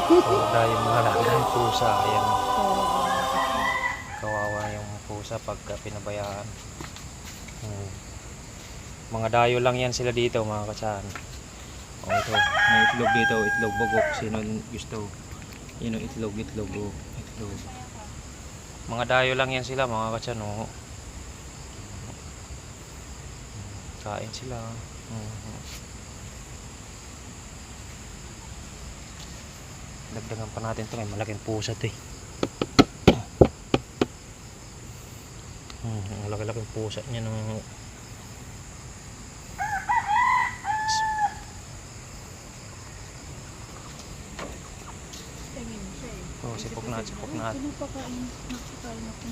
Dahil yung mga laki ng pusa. Ayan. Kawawa yung pusa pagka pinabayaan. Mga dayo lang yan sila dito mga katsahan. O ito, may itlog dito, itlog bugok. Sino gusto? Yun yung itlog, itlog. Mga dayo lang yan sila mga katsahan. O. Kain sila. Dagdagan pa natin ito, may malaking pusa ito eh. Malaki-laking pusa niya no. Oh, sipok na. Sino pa kain? Nakakain ako.